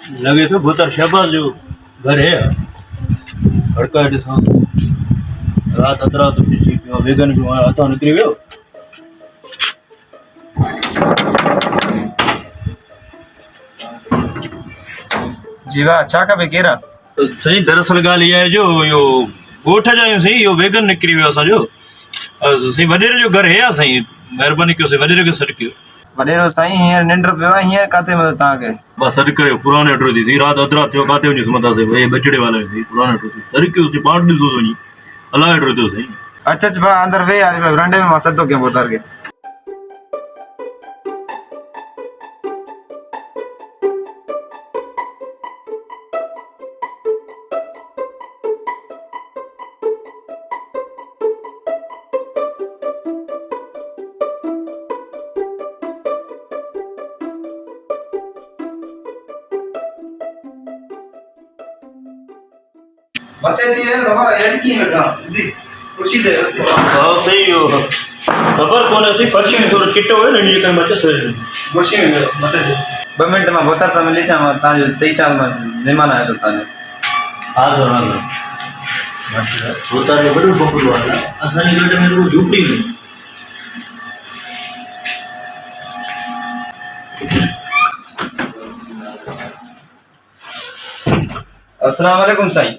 लगे तो भूतर शहबाज जो घर है हड़का ॾिसां रात अतरा तो पिछली वेगन जो हथां निकिरी वियो। जी वाह छा खपे केरा सही दरअसल ॻाल्हि इहा आहे जो इहो ॻोठ जा आहियूं साईं, इहो वेगन निकिरी वियो असांजो। साईं वॾेरे जो घर है साईं, महिरबानी कयो साईं वॾेरे खे सॾु कयो। वॾेरो साईं हींअर निंड पियो आहे हींअर काथे मदद तव्हांखे बस सॾु करियो पुराणे अड्रो थी राति अधरा थियो काथे वञी सुम्हंदासीं भई बचड़े वाले पुराणे अड्रो थी सॾु कयोसीं पाण ॾिसोसि वञी अलाए अड्रो थियो साईं। अच्छा अच्छा भाउ अंदरि वेह यार रंडे में मां सदो कयां बोतार खे। मथे थी है बाबा एडकी में का जी कुर्सी दे हां सही हो खबर कोने सी फर्श में थोड़ो चिट्टो है न इनजे करे मचे सही कुर्सी में मथे 2 मिनट में बोतार सां मिली जा ता जो 3-4 मेहमान आयो तो ताने हां बोतार के बड़ो बकुल वाला असानी गड में तो झूपड़ी में। अस्सलाम वालेकुम साईं।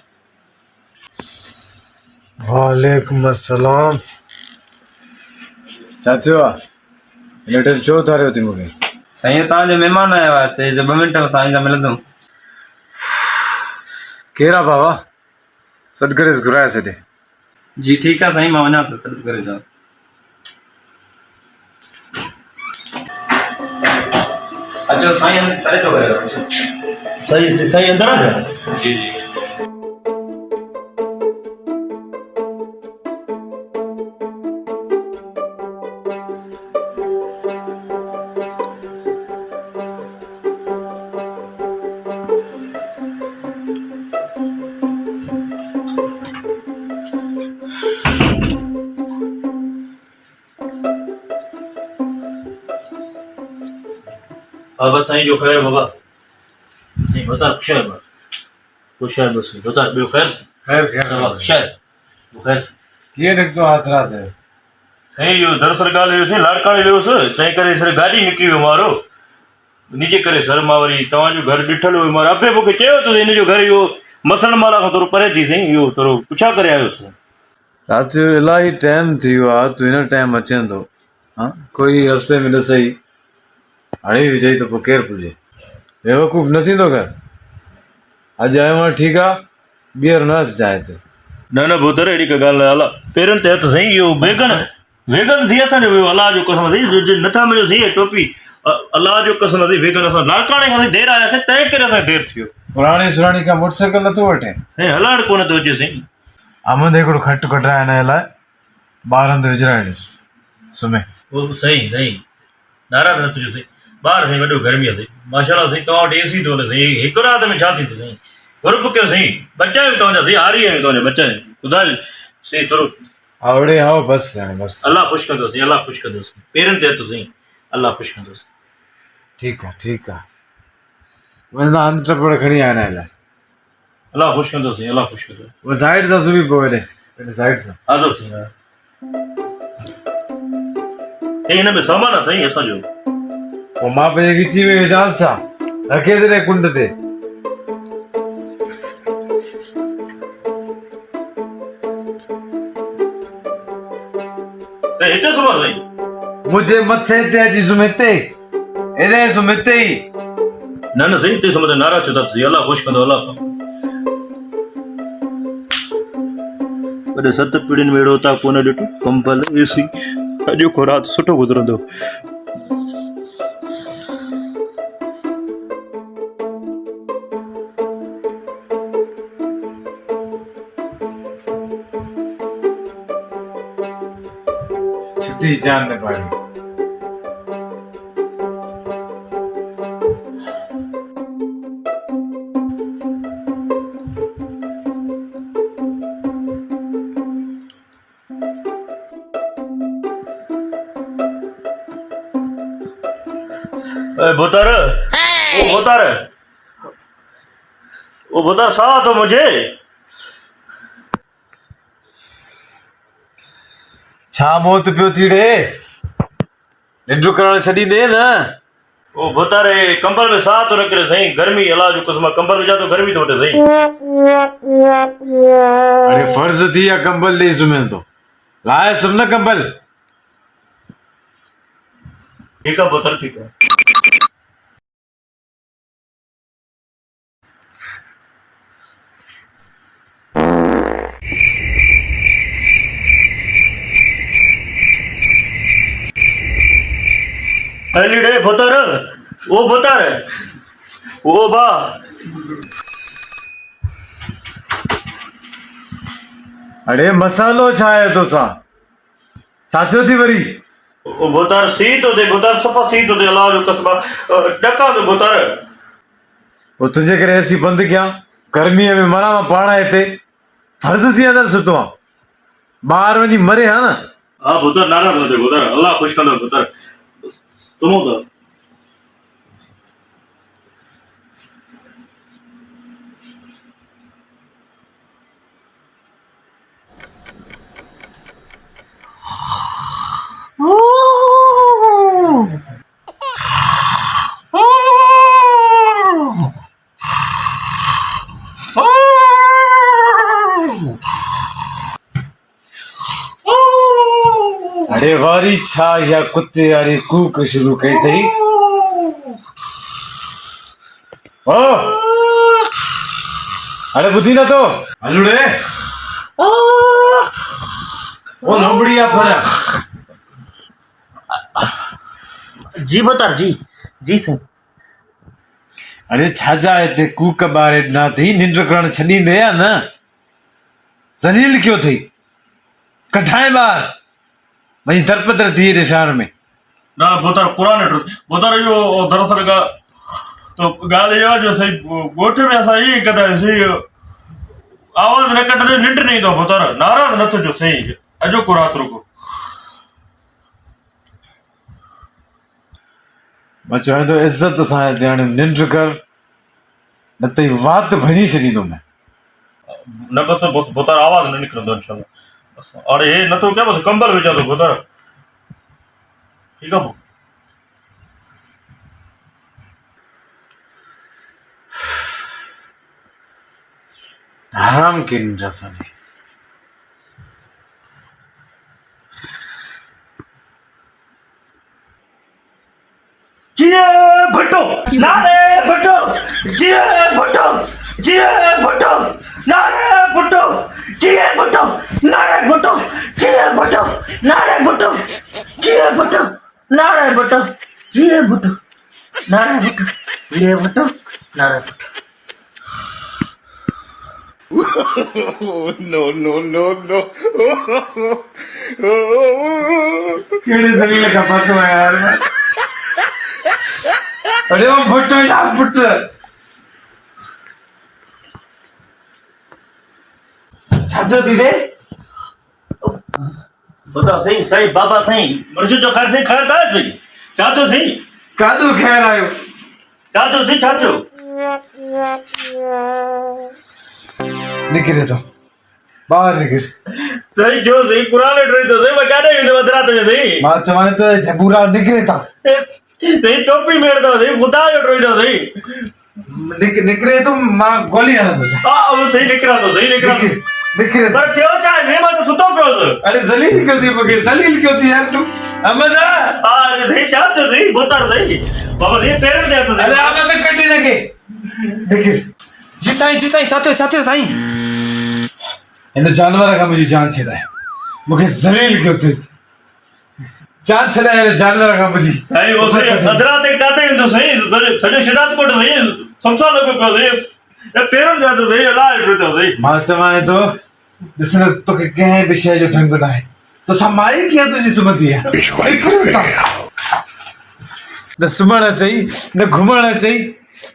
वालेकुम अस्सलाम। चाचो लेटर छो थारियो थी मूंखे? साईं तव्हांजो महिमान आयो आहे चई जो 2 मिंट में साईं सां मिलंदुमि। केरा बाबा सॾु करे घुराए छॾे। जी ठीकु आहे साईं मां वञा थो सॾु करे अचां। अचो साईं सॾु थो करे सही सही अंदर आ जा। जी जी बाबा साईं जो खैर बाबा साईं बता खुश है बस बता बे खैर खैर खैर बाबा शायद वो खैर कीअं निकितो हाथ रात है? साईं यो दरअसल ॻाल्हि इहो लाड़काणे वियोसि तंहिं करे सर गाॾी निकिरी वियो मारो निजे करे सर मां वरी तव्हांजो घर ॾिठल हुयो मां अबे मूंखे चयो त हिन जो घर इहो मसण माला खां थोरो परे थी साईं इहो थोरो पुछा करे आयुसि। रात जो इलाही टाइम थी वियो आहे तूं हिन टाइम अचें थो हाँ कोई रस्ते में ॾिसई हाणे बि चई त पोइ केरु पुॼे बेवकूफ़ न थींदो घर। अॼु आयो आहियां ठीकु आहे ॿीहर न अच चाहे ते। न भूतर अहिड़ी का ॻाल्हि न अला पेरनि ते हथु साईं इहो वेगन थी असांजो वियो अलाह जो कसम साईं नथा मिलियो साईं टोपी अलाह जो कसम साईं वेगन असां लाड़काणे खां देरि आयासीं तंहिं करे असांखे देरि थियो। पुराणी सुराणी खां मोटरसाइकिल नथो वठे साईं हलाइण कोन थो अचे साईं। आमंद हिकिड़ो खटि कढाए हिन लाइ ॿार हंधि विझराए ॾिस सुम्हे। उहो सही नाराज़ न थियो साईं ॿार साईं वॾो गर्मी आहे साईं माशाल्लाह साईं तव्हां वटि एसी थो हले साईं हिकु राति में छा थींदो साईं गुरुप कयो साईं बच्चा आहियूं तव्हांजा साईं हारी आहियूं तव्हांजा बच्चा आहियूं ख़ुदा साईं थोरो आवड़े आओ बसि हाणे बसि। अलाह ख़ुशि कंदो साईं अलाह ख़ुशि कंदो साईं पेरनि ते हथु साईं अलाह ख़ुशि कंदो साईं। ठीकु आहे वञा हंधि टपड़ खणी आया हिन लाइ अलाह ख़ुशि कंदो साईं अलाह ख़ुशि कंदो उहा साइड सां सुम्ही पियो हेॾे साइड सां। आदो साईं साईं हिन में सामान आहे साईं असांजो पोइ मां पंहिंजे गिची में विझांसि छा रखे छॾे कुंड ते। हिते सुम्हां साईं मुंहिंजे मथे ते अची सुम्हे हिते हेॾे सुम्हे हिते ई। न साईं हिते सुम्हंदे नाराज़ छो था साईं अलाह ख़ुशि कंदो अलाह वॾे 7 पीढ़ियुनि में अहिड़ो तां कोन ॾिठो कंबल एसी अॼु को राति सुठो गुज़रंदो। छुट्टी जान न पाड़ी बोतार ओ बोतार वो बता साह तो मुझे छा मौत पियो थी रे निंड करण छॾी दे न वो बता रे कंबल में साह तो न करे सही गर्मी अल्लाह जो कसम कंबल में जा तो गर्मी तो वठे सही अरे फर्ज थी या कंबल ॾेई सुम्हें तो लाए सुम न कंबल ठीक है पुत्र ठीक है अली रे पुत्र वो पुत्र वो बा अरे मसालो छा आहे तोसां छा थियो थी वरी वो पुत्र सी तो दे पुत्र सफ़ा सी तो दे अल्लाह जो कसम डका तो पुत्र पोइ तुंहिंजे करे एसी बंदि कयां गर्मीअ में मरां मां पाण हिते फर्ज़ थी अंदरि सुतो आहियां ॿाहिरि वञी मरे हा न हाँ पुत्र नाराज़ मत पुत्र अल्लाह खुश कंदो पुत्र सुनो तो अरे वारी छा या कुत्ते वारी कूक शुरू कई अथई ओ अरे ॿुधी नथो हलू रे ओ लोमड़ी आहे पर जी बता जी जी सर अरे छाजा हिते कूक ॿार ॾिना अथई निंड करणु छॾींदे या न ज़लील कयो अथई कढाए ॿार वही दरपदर थी हेॾे शहर में ना पुत्र कुरान पुत्र यो दरअसल का तो ॻाल्हि इहा जो सही ॻोठ में असां ईअं कंदा आहियूं सही आवाज़ न कढंदे निंड न ईंदो पुत्र नाराज़ न थिजो सही अॼोको राति रुको मां चवां थो इज़त सां हिते हाणे निंड कर न त ई वात भञी छॾींदुमि न बस पुत्र आवाज़ न निकिरंदो इंशाल्लाह अरे हे नथो क्या बस कंबल विझा थो पुत्र ठीकु आहे पोइ हराम की निंड असांजी जिए भट्टो नारे भट्टो जिए भट्टो जिए भट्टो नारे भट्टो जिए भट्टो नारे भट्टो जिए भट्टो नारे भट्टो जिए भट्टो नारे भट्टो जिए भट्टो नारे भट्टो जिए भट्टो नारे भट्टो केड़े जलील का पतो है यार अरे वो फुट यार फुट छाजो दीदे बता सही सही बाबा सही मर्जो जो खैर से खैर था सही क्या तो सही कादू खैर आयो क्या तो सही छाजो निकले तो बाहर निकल सही जो सही पुराने ड्रेस तो सही मैं क्या नहीं मदरात में सही मां चवाने तो जबूरा निकले था सही टोपी मेड़ तो सही बुता जो ड्रेस तो सही निकले तो मां गोली आना तो हां वो सही निकला तो सही निकला निकले पर क्यों चाहे नहीं मैं तो सुतो पियो तो अरे जलील क्यों थी मगे जलील क्यों थी यार तू अहमद हां सही चाह तो सही बुता सही बाबा ये पेरेंट दे तो अरे अहमद कटी लगे निकल जी साईं चाहते हो साईं इन जानवर का मुझे जान छेड़ा मुझे जलील क्यों थी जान छेड़ा है जानवर का मुझे सही वो सही अदरा तक जाते हैं तो सही थोड़े शिदात को तो सही संसार लोग को सही ये पेरेंट दे तो सही अल्लाह तो सही मां चवाए तो जिसने तो के कहे विषय जो ढंग ना है तो समाई किया तुझी सुमती है न सुमण चाहिए न घुमण चाहिए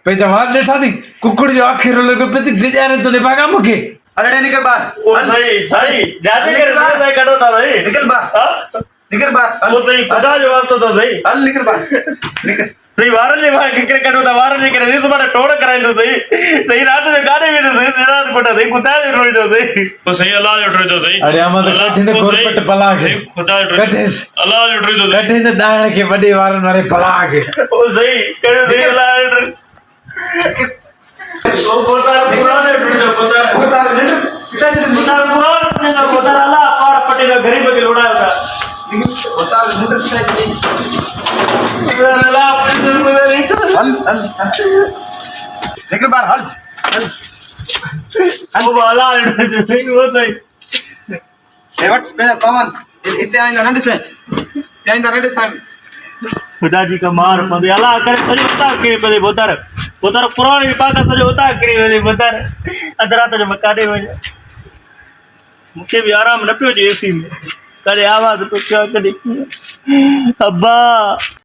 पंहिंजा वार ॾिठा थी कुकड़ जो आखिर लॻो पियो थी ॼाणे तो निभागा मूंखे अरे निकल बाहर ओ सही सही जाते करे सही कढो था सही निकल बाहर निकल बाहर वो सही खुदा जो वास्तो तो सही निकल बाहर निकल सही वारन जे भाई क्रिकेट होता वारन जे करे इस बार टोड़ कराइंदो सही रात में गाने में तो सही रात कोटा सही खुदा जो रोई दो सही तो सही अल्लाह जो रोई दो सही अरे आमा तो कठिन गोरपट पलाग खुदा जो कठिन अल्लाह जो रोई दो कठिन दाण के वडे वारन वारे पलाग ओ सही करे सही अल्लाह जो ओ कोटा पुराने रोई दो कोटा पिताजी तो कोटा पुराने ना कोटा अल्लाह पार पटे का गरीब के लोड़ा होगा होता है पिताजी अल्लाह हल हल लेकिन बार हल ओ वाला वो सही एवट्स पहला सामान इतने आइंदा नंढ से आइंदा रेड साहब खुदा जी का मार पदे अल्लाह करे सजो उता करे पदे बोतर पुराने विभाग सजो उता करे पदे बोतर अदरा तो मकाने हो मुझे भी आराम न पियो जे एसी में करे आवाज तो क्या करे अब्बा